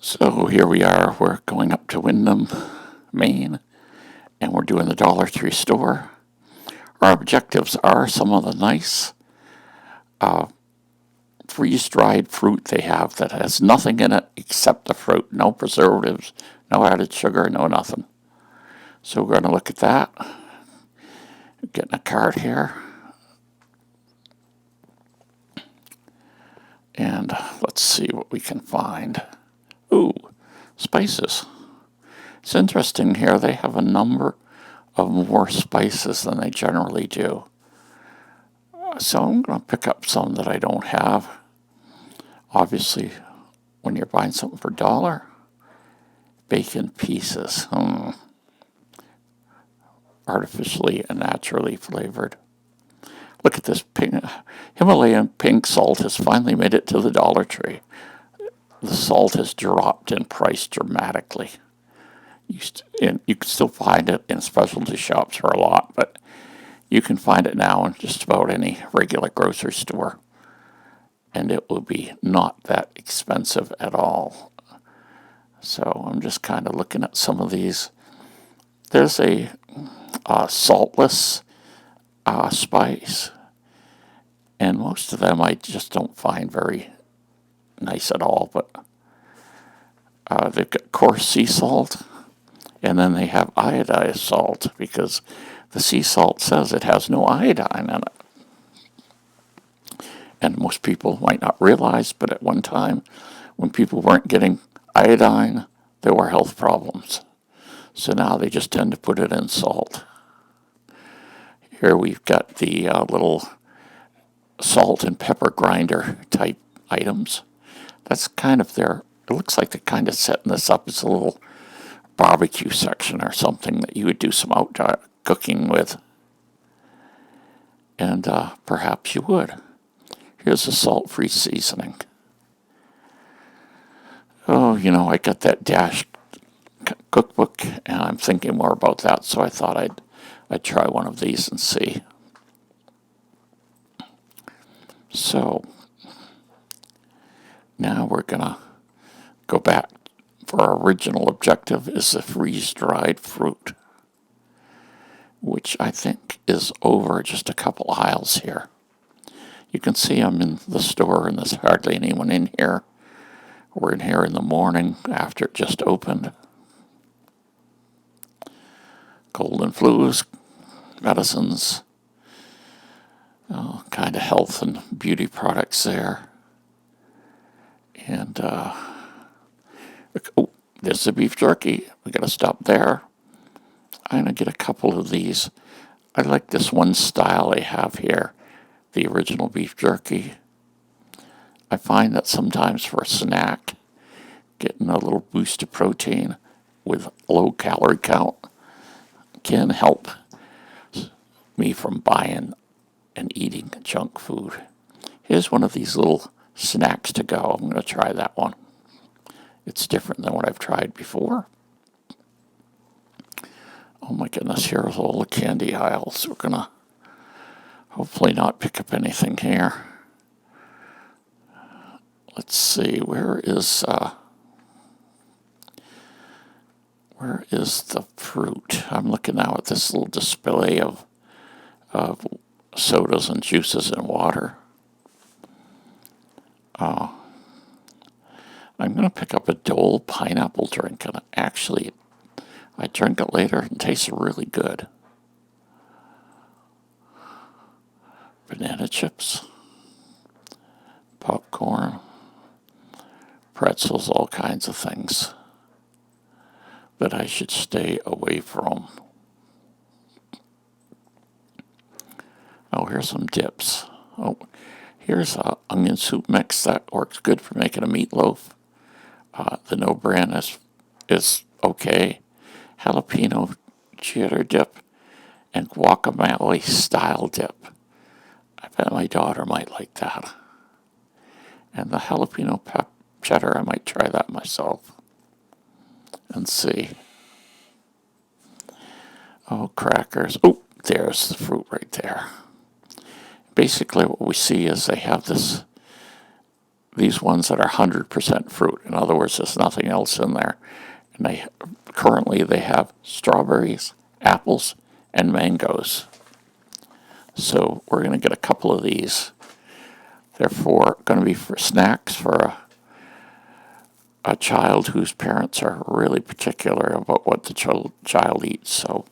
So here we are, we're going up to Windham, Maine, and we're doing the Dollar Tree store. Our objectives are some of the nice freeze-dried fruit they have that has nothing in it except the fruit. No preservatives, no added sugar, no nothing. So we're going to look at that. Getting a card here. And let's see what we can find. Ooh, spices. It's interesting here, they have a number of more spices than they generally do. So I'm going to pick up some that I don't have. Obviously, when you're buying something for $1, bacon pieces. Artificially and naturally flavored. Look at this pink, Himalayan pink salt has finally made it to the Dollar Tree. The salt has dropped in price dramatically. You can still find it in specialty shops for a lot, but you can find it now in just about any regular grocery store. And it will be not that expensive at all. So I'm just kind of looking at some of these. There's a saltless spice, and most of them I just don't find very nice at all. But they've got coarse sea salt, and then they have iodized salt because the sea salt says it has no iodine in it. And most people might not realize, but at one time, when people weren't getting iodine, there were health problems. So now they just tend to put it in salt. Here we've got the little salt and pepper grinder type items. That's kind of their, it looks like they're kind of setting this up as a little barbecue section or something that you would do some outdoor cooking with. And perhaps you would. Here's a salt-free seasoning. Oh, I got that Dash cookbook, and I'm thinking more about that, so I thought I'd try one of these and see. So now we're gonna go back. For our original objective is the freeze-dried fruit, which I think is over just a couple aisles here. You can see I'm in the store, and there's hardly anyone in here. We're in here in the morning after it just opened. Cold and flus, medicines, kind of health and beauty products there. And there's the beef jerky. We got to stop there. I'm going to get a couple of these. I like this one style they have here, the original beef jerky. I find that sometimes for a snack, getting a little boost of protein with low calorie count can help me from buying and eating junk food. Here's one of these little snacks to go. I'm going to try that one. It's different than what I've tried before. Oh my goodness, here's all the candy aisles. We're going to hopefully not pick up anything here. Let's see, where is the fruit? I'm looking now at this little display of sodas and juices and water. I'm going to pick up a Dole pineapple drink, and actually, I drank it later and it tastes really good. Banana chips, popcorn, pretzels, all kinds of things that I should stay away from. Oh, here's some dips. Oh, here's a onion soup mix that works good for making a meatloaf. The no brand is okay. Jalapeno cheddar dip and guacamole style dip. I bet my daughter might like that. And the jalapeno cheddar, I might try that myself and see. Oh, crackers. Oh, there's the fruit right there. Basically what we see is they have this these ones that are 100% fruit. In other words, there's nothing else in there. And currently they have strawberries, apples, and mangoes. So we're going to get a couple of these. They're going to be for snacks for a child whose parents are really particular about what the child eats. So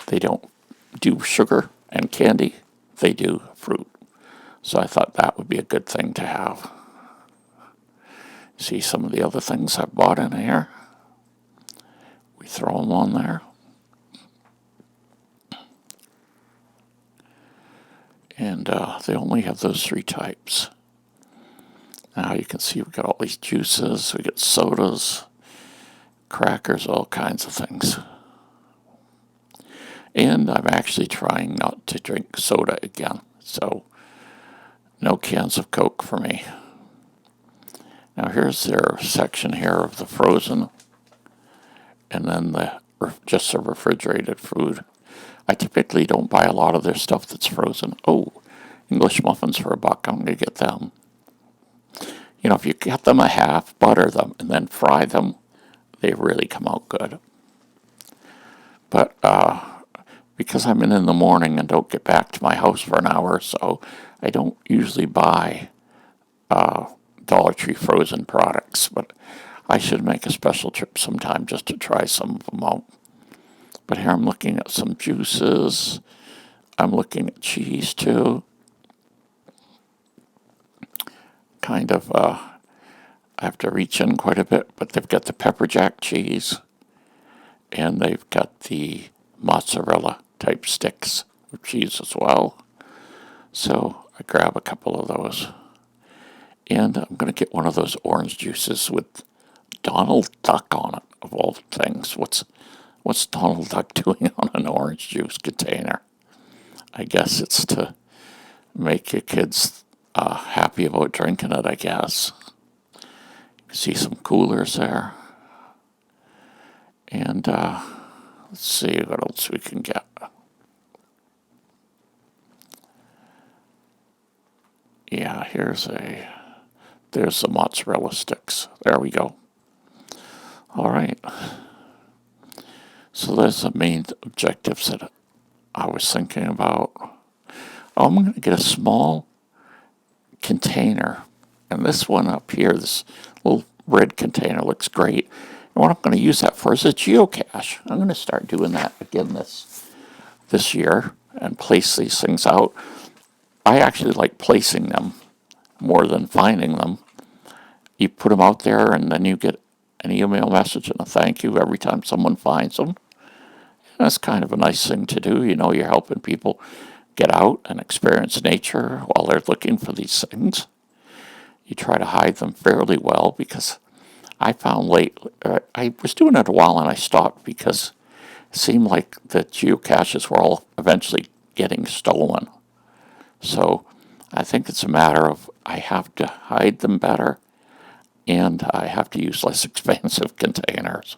they don't do sugar and candy, they do fruit. So I thought that would be a good thing to have. See some of the other things I bought in here. We throw them on there. And they only have those 3 types. Now you can see we've got all these juices, we get sodas, crackers, all kinds of things. And I'm actually trying not to drink soda again, so no cans of Coke for me. Now here's their section here of the frozen, and then just the refrigerated food. I typically don't buy a lot of their stuff that's frozen. Oh, English muffins for $1. I'm going to get them. You know, if you cut them a half, butter them, and then fry them, they really come out good. But because I'm in the morning and don't get back to my house for an hour or so, I don't usually buy Dollar Tree frozen products. But I should make a special trip sometime just to try some of them out. But here I'm looking at some juices. I'm looking at cheese too. Kind of, I have to reach in quite a bit, but they've got the pepper jack cheese, and they've got the mozzarella type sticks of cheese as well. So I grab a couple of those. And I'm going to get one of those orange juices with Donald Duck on it, of all things. What's Donald Duck doing on an orange juice container? I guess it's to make your kids happy about drinking it, I guess. You can see some coolers there. And let's see what else we can get. Yeah, there's the mozzarella sticks. There we go. All right. So there's the main objectives that I was thinking about. I'm going to get a small container. And this one up here, this little red container, looks great. And what I'm going to use that for is a geocache. I'm going to start doing that again this year and place these things out. I actually like placing them more than finding them. You put them out there, and then you get an email message and a thank you every time someone finds them. And that's kind of a nice thing to do. You know, you're helping people get out and experience nature while they're looking for these things. You try to hide them fairly well, because I found I was doing it a while and I stopped because it seemed like the geocaches were all eventually getting stolen. So I think it's a matter of I have to hide them better, and I have to use less expensive containers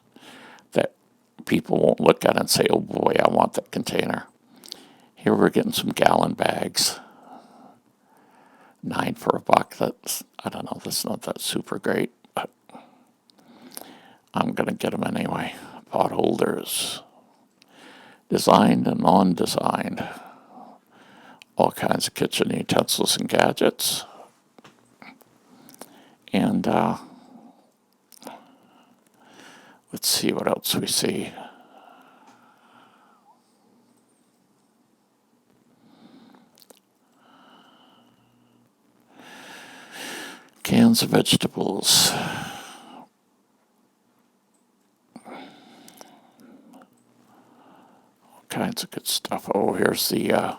that people won't look at and say, oh boy, I want that container. Here we're getting some gallon bags. 9 for $1. That's, I don't know, that's not that super great, but I'm going to get them anyway. Pot holders. Designed and non-designed. All kinds of kitchen utensils and gadgets. And let's see what else we see. Cans of vegetables. All kinds of good stuff. Oh, here's the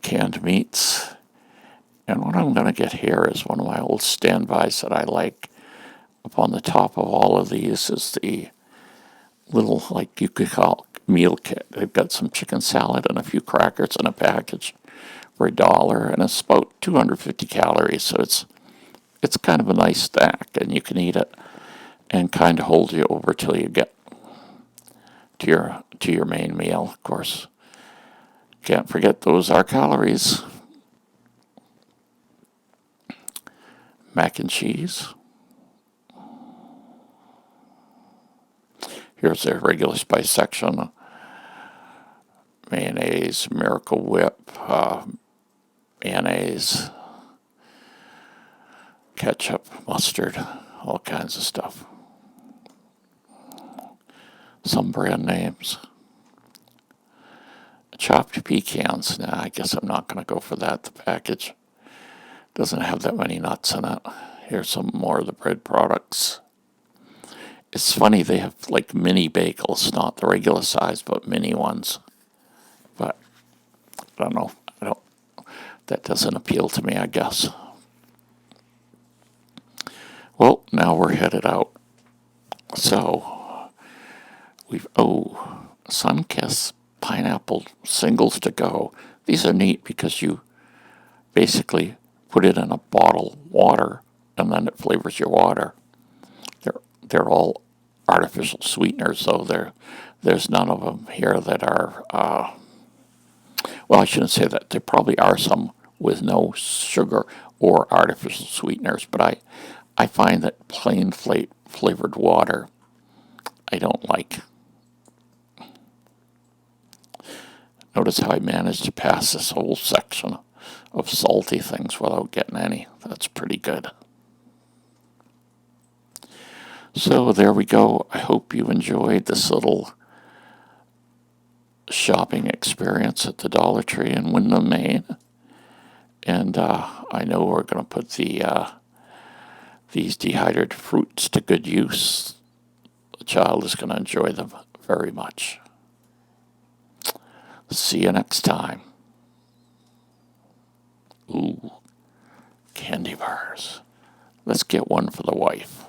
canned meats. And what I'm going to get here is one of my old standbys that I like. Up on the top of all of these is the little, like you could call meal kit. They've got some chicken salad and a few crackers in a package for $1, and it's about 250 calories. So it's kind of a nice snack, and you can eat it and kind of hold you over till you get to your main meal. Of course, can't forget those are calories. mac and cheese. Here's the regular spice section. Mayonnaise, Miracle Whip, mayonnaise, ketchup, mustard, all kinds of stuff. Some brand names. Chopped pecans. Nah, I guess I'm not going to go for that. The package doesn't have that many nuts in it. Here's some more of the bread products. It's funny, they have like mini bagels, not the regular size, but mini ones. But I don't know. That doesn't appeal to me, I guess. Well, now we're headed out. So Sunkist pineapple singles to go. These are neat because you basically put it in a bottle of water and then it flavors your water. They're all artificial sweeteners, so there's none of them here that are, well, I shouldn't say that. There probably are some with no sugar or artificial sweeteners, but I find that plain flavored water I don't like. Notice how I managed to pass this whole section of salty things without getting any. That's pretty good. So there we go. I hope you enjoyed this little shopping experience at the Dollar Tree in Windham, Maine. And I know we're going to put these dehydrated fruits to good use. The child is going to enjoy them very much. See you next time. Ooh, candy bars. Let's get one for the wife.